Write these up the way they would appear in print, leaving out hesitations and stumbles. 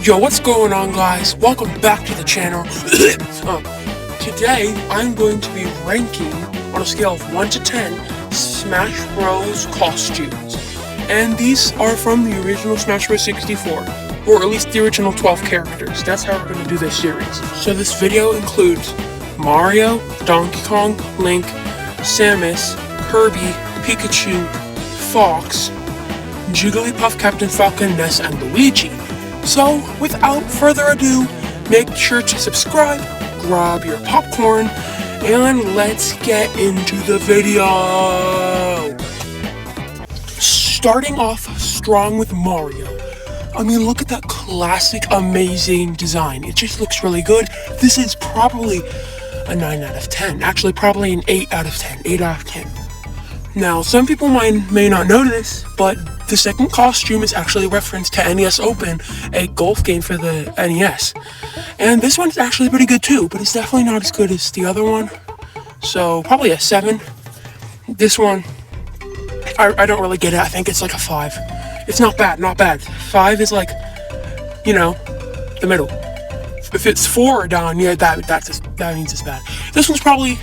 Yo, what's going on, guys? Welcome back to the channel. Today, I'm going to be ranking on a scale of 1 to 10 Smash Bros. Costumes. And these are from the original Smash Bros. 64, or at least the original 12 characters. That's how we're going to do this series. So this video includes Mario, Donkey Kong, Link, Samus, Kirby, Pikachu, Fox, Jigglypuff, Captain Falcon, Ness, and Luigi. So, without further ado, make sure to subscribe, grab your popcorn, and let's get into the video! Starting off strong with Mario. I mean, look at that classic, amazing design. It just looks really good. This is probably a 9 out of 10. Actually, probably an 8 out of 10. 8 out of 10. Now, some people may not know this, but the second costume is actually a reference to NES Open, a golf game for the NES. And this one's actually pretty good too, but it's definitely not as good as the other one. So, probably a 7. This one, I don't really get it. I think it's like a 5. It's not bad, not bad. 5 is like, you know, the middle. If it's 4 or down, yeah, that means it's bad. This one's probably,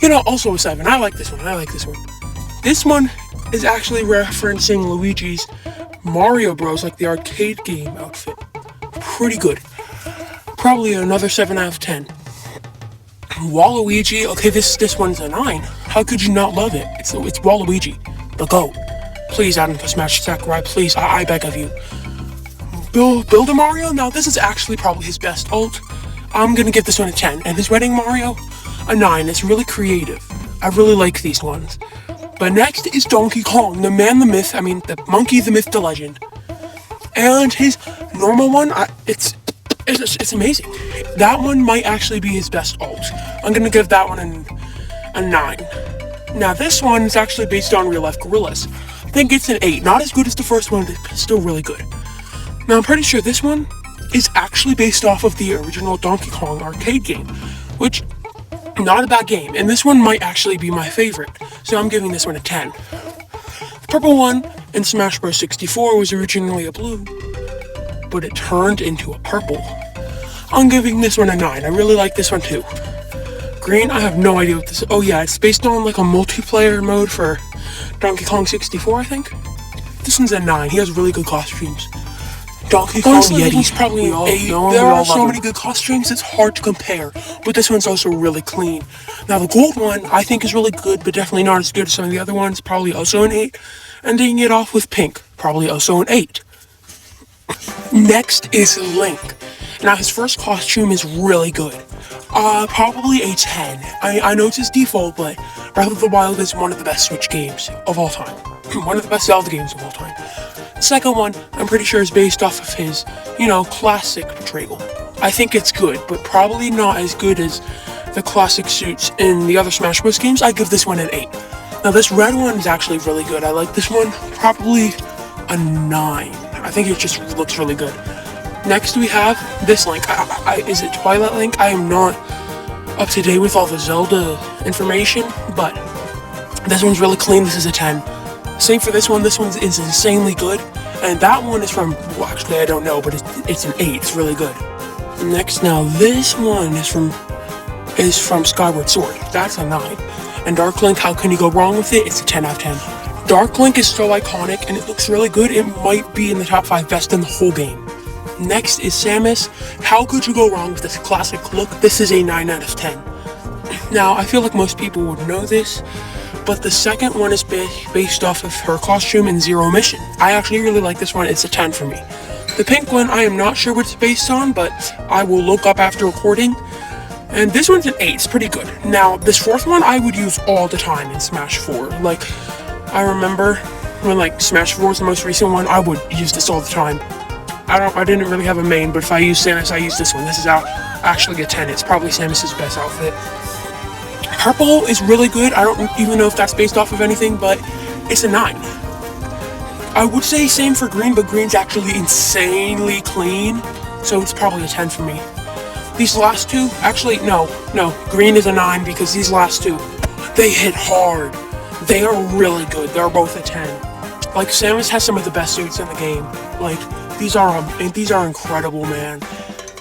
you know, also a 7. I like this one. This one is actually referencing Luigi's Mario Bros. Like the arcade game outfit. Pretty good. Probably another 7 out of 10. Waluigi, okay, this one's a 9. How could you not love it? It's Waluigi, the GOAT. Please add him to Smash Sakurai, please, I beg of you. Builder Mario, now this is actually probably his best ult. I'm gonna give this one a 10. And his Wedding Mario, a 9. It's really creative. I really like these ones. But next is Donkey Kong, the man, the myth, the monkey, the myth, the legend. And his normal one, it's amazing. That one might actually be his best ult. I'm gonna give that one a 9. Now this one is actually based on real life gorillas. I think it's an 8. Not as good as the first one, but still really good. Now I'm pretty sure this one is actually based off of the original Donkey Kong arcade game, which, not a bad game, and this one might actually be my favorite, so I'm giving this one a 10. The purple one in Smash Bros. 64 was originally a blue, but it turned into a purple. I'm giving this one a 9. I really like this one too. Green, I have no idea what this is. Oh yeah, it's based on like a multiplayer mode for Donkey Kong 64, I think. This one's a 9. He has really good costumes. Donkey Kong Yeti's probably an 8. There are so many good costumes, it's hard to compare. But this one's also really clean. Now the gold one, I think is really good, but definitely not as good as some of the other ones. Probably also an 8. Ending it off with pink. Probably also an 8. Next is Link. Now his first costume is really good. Probably a 10. I know it's his default, but Breath of the Wild is one of the best Switch games of all time. One of the best Zelda games of all time. The second one, I'm pretty sure is based off of his, classic portrayal. I think it's good, but probably not as good as the classic suits in the other Smash Bros. Games. I give this one an 8. Now this red one is actually really good. I like this one. Probably a 9. I think it just looks really good. Next we have this Link. Is it Twilight Link? I am not up to date with all the Zelda information, but this one's really clean. This is a 10. Same for this one. This one is insanely good. And that one is from, well, actually I don't know, but it's an 8. It's really good. Next, now this one is from Skyward Sword. That's a 9. And Dark Link, how can you go wrong with it? It's a 10 out of 10. Dark Link is so iconic and it looks really good. It might be in the top 5 best in the whole game. Next is Samus. How could you go wrong with this classic look? This is a 9 out of 10. Now, I feel like most people would know this, but the second one is based off of her costume in Zero Mission. I actually really like this one. It's a 10 for me. The pink one, I am not sure what it's based on, but I will look up after recording. And this one's an 8. It's pretty good. Now, this fourth one I would use all the time in Smash 4. Like, I remember when, Smash 4 was the most recent one, I would use this all the time. I didn't really have a main, but if I use Samus, I use this one. This is actually a 10. It's probably Samus's best outfit. Purple is really good. I don't even know if that's based off of anything, but it's a 9. I would say same for green, but green's actually insanely clean, so it's probably a 10 for me. These last two, actually, no, green is a 9 because these last two, they hit hard. They are really good. They're both a 10. Like, Samus has some of the best suits in the game. Like, these are incredible, man.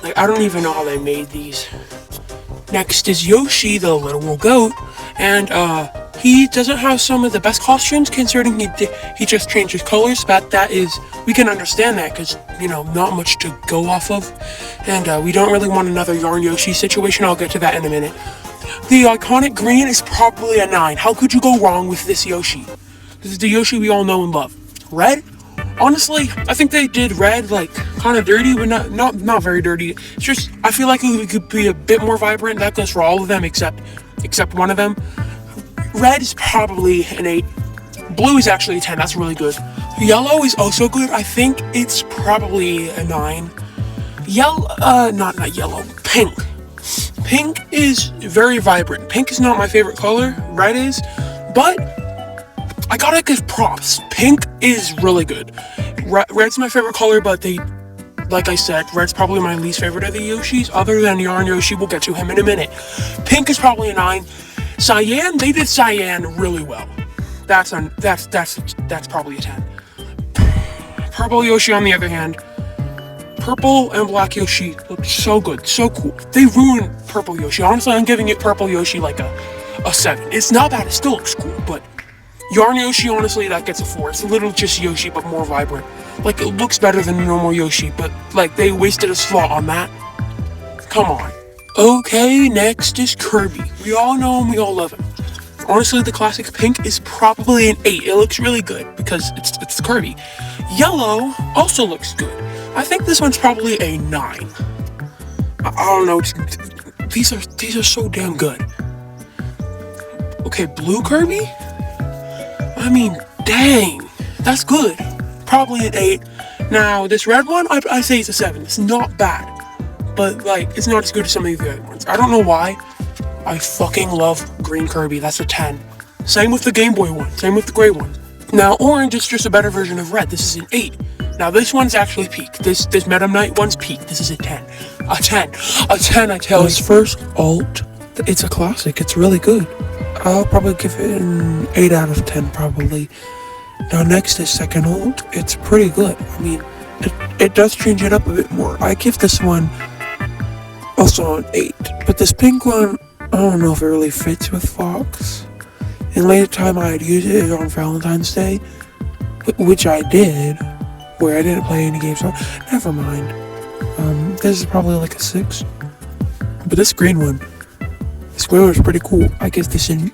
Like, I don't even know how they made these. Next is Yoshi, the literal goat, and he doesn't have some of the best costumes considering he just changed his colors, but that is, we can understand that because, you know, not much to go off of, and we don't really want another Yarn Yoshi situation. I'll get to that in a minute. The iconic green is probably a 9. How could you go wrong with this Yoshi? This is the Yoshi we all know and love. Red? Honestly, I think they did red like kind of dirty, but not very dirty. It's just, I feel like it could be a bit more vibrant. That goes for all of them except one of them. Red is probably an 8. Blue is actually a 10. That's really good. Yellow is also good. I think it's probably a 9. Not yellow. Pink. Pink is very vibrant. Pink is not my favorite color. Red is, but I gotta give props. Pink is really good. Red's my favorite color, but like I said, red's probably my least favorite of the Yoshis, other than Yarn Yoshi. We'll get to him in a minute. Pink is probably a 9. Cyan, they did Cyan really well. That's probably a 10. Purple Yoshi, on the other hand, purple and black Yoshi look so good, so cool. They ruined purple Yoshi. Honestly, I'm giving it purple Yoshi like a 7. It's not bad. It still looks cool, but Yarn Yoshi, honestly, that gets a 4. It's a little just Yoshi, but more vibrant. Like, it looks better than a normal Yoshi, but, like, they wasted a slot on that. Come on. Okay, next is Kirby. We all know him, we all love him. Honestly, the classic pink is probably an 8. It looks really good, because it's Kirby. Yellow also looks good. I think this one's probably a 9. I don't know, these are so damn good. Okay, blue Kirby? I mean, dang, that's good. Probably an 8. Now, this red one, I say it's a 7. It's not bad, but like, it's not as good as some of the other ones. I don't know why. I fucking love green Kirby. That's a 10. Same with the Game Boy one. Same with the gray one. Now, orange is just a better version of red. This is an 8. Now, this one's actually peak. This Meta Knight one's peak. This is a 10. A 10. A 10, I tell you. His first alt, it's a classic. It's really good. I'll probably give it an 8 out of 10, probably. Now, next is second ult. It's pretty good. I mean, it does change it up a bit more. I give this one also an 8. But this pink one, I don't know if it really fits with Fox. In later time, I'd use it on Valentine's Day, which I did, where I didn't play any games. So never mind. This is probably like a 6. But this green one is pretty cool. I guess this in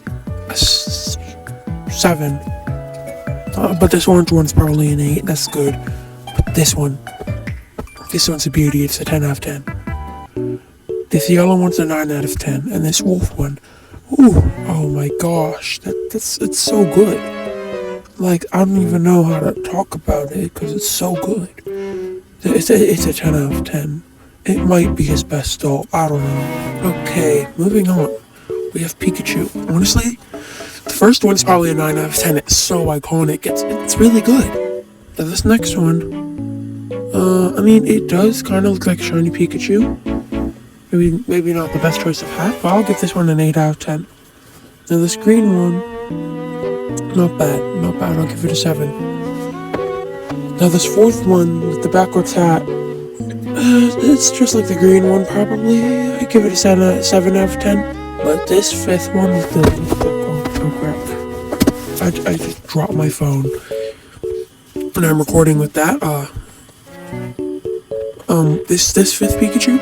a 7. But this orange one's probably an 8. That's good. But this one's a beauty. It's a 10 out of 10. This yellow one's a 9 out of 10. And this wolf one, ooh, oh my gosh, it's so good. Like, I don't even know how to talk about it because it's so good. It's a 10 out of 10. It might be his best though, I don't know. Okay, moving on. We have Pikachu. Honestly, the first one's probably a 9 out of 10. It's so iconic. It's really good. Now this next one, I mean, it does kind of look like shiny Pikachu. Maybe not the best choice of hat, but I'll give this one an 8 out of 10. Now this green one, not bad. I'll give it a 7. Now this fourth one with the backwards hat, it's just like the green one probably. I give it a 7 out of 10. But this fifth one with the oh crap! I just dropped my phone, and I'm recording with that. This fifth Pikachu.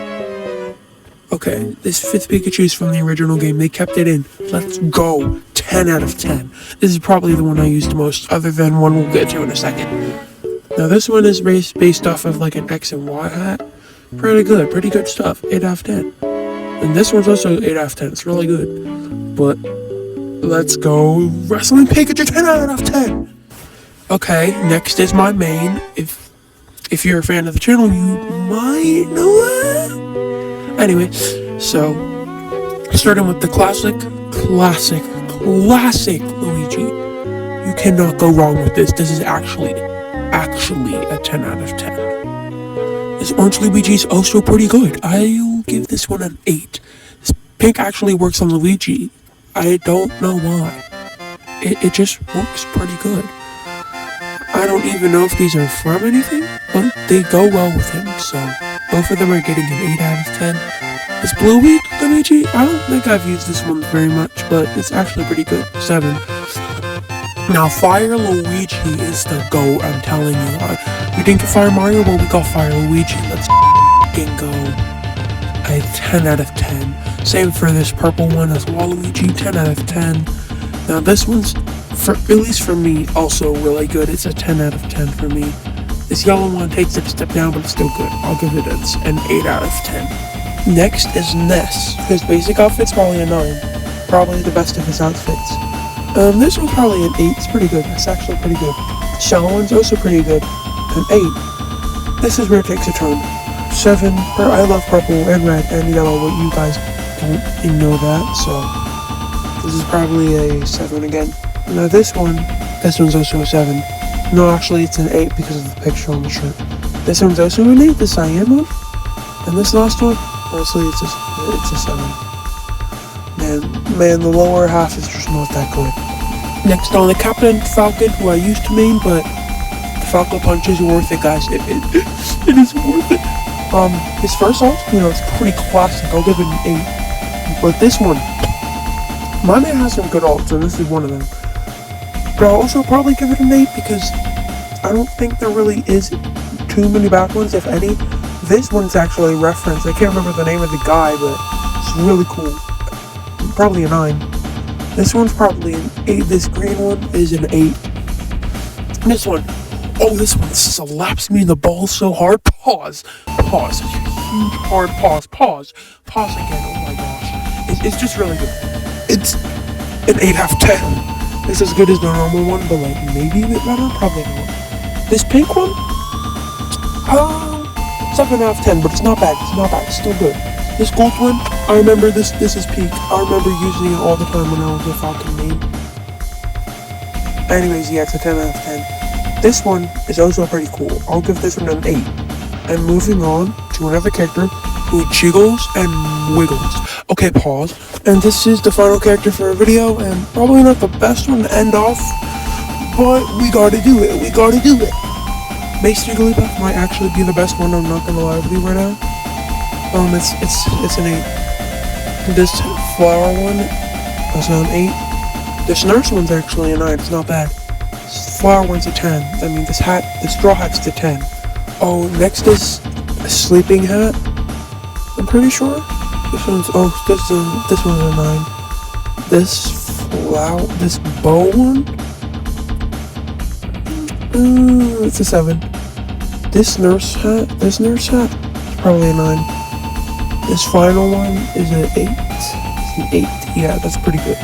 Okay, this fifth Pikachu is from the original game. They kept it in. Let's go. 10 out of 10. This is probably the one I used the most, other than one we'll get to in a second. Now this one is based off of like an X and Y hat. Pretty good stuff. 8 out of 10. And this one's also 8 out of 10. It's really good. But let's go Wrestling Pikachu 10 out of 10. Okay, next is my main. If you're a fan of the channel, you might know it. Anyway, so starting with the classic Luigi. You cannot go wrong with this. This is actually a 10 out of 10. This orange Luigi is also pretty good. I'll give this one an 8. This pink actually works on Luigi. I don't know why. It just works pretty good. I don't even know if these are from anything. but they go well with him, so both of them are getting an 8 out of 10. This Blue Luigi, I don't think I've used this one very much, but it's actually pretty good. 7. Now, Fire Luigi is the GOAT, I'm telling you. You didn't get Fire Mario? Well, we got Fire Luigi. Let's f***ing go. A 10 out of 10. Same for this purple one as Waluigi, 10 out of 10. Now, this one's, at least for me, also really good. It's a 10 out of 10 for me. This yellow one takes it a step down, but it's still good. I'll give it an 8 out of 10. Next is Ness. His basic outfit's probably a 9. Probably the best of his outfits. This one's probably an 8. It's pretty good. It's actually pretty good. The shallow one's also pretty good. An 8. This is where it takes a turn. 7. I love purple and red and yellow, but you guys don't know that, so this is probably a 7 again. Now this one's also a 7. No, actually it's an 8 because of the picture on the shirt. This one's also an 8, the cyan one. And this last one, honestly, it's a 7. Man, the lower half is just not that good. Next on the Captain Falcon, who I used to main, but the Falcon Punch is worth it, guys. It is worth it. His first ult, it's pretty classic. I'll give it an 8. But this one, my man has some good ults, and this is one of them. But I'll also probably give it an 8 because I don't think there really is too many bad ones, if any. This one's actually a reference. I can't remember the name of the guy, but it's really cool. Probably a 9. This one's probably an 8. This green one is an 8. This one, this one slaps me in the balls so hard. Pause. Such a huge hard pause. Pause again. Oh my gosh. It's just really good. It's an 8 out of 10. It's as good as the normal one, but like maybe a bit better. Probably not. This pink one, 7 out of 10, but it's not bad. It's still good. This gold one, I remember this is peak. I remember using it all the time when I was a Falcon main. Anyways, yeah, it's a 10 out of 10. This one is also pretty cool. I'll give this one an 8. And moving on to another character who jiggles and wiggles. Okay, pause. And this is the final character for a video, and probably not the best one to end off, but we gotta do it. Mace Jigglypuff might actually be the best one, I'm not gonna lie with you right now. It's an 8. This flower one is an 8. This nurse one's actually a 9, it's not bad. This flower one's a 10. I mean, this straw hat's a 10. Oh, next is a sleeping hat. I'm pretty sure. This one's a 9. This bow one, it's a 7. This nurse hat is probably a 9. This final one is an 8. It's an 8. Yeah, that's pretty good.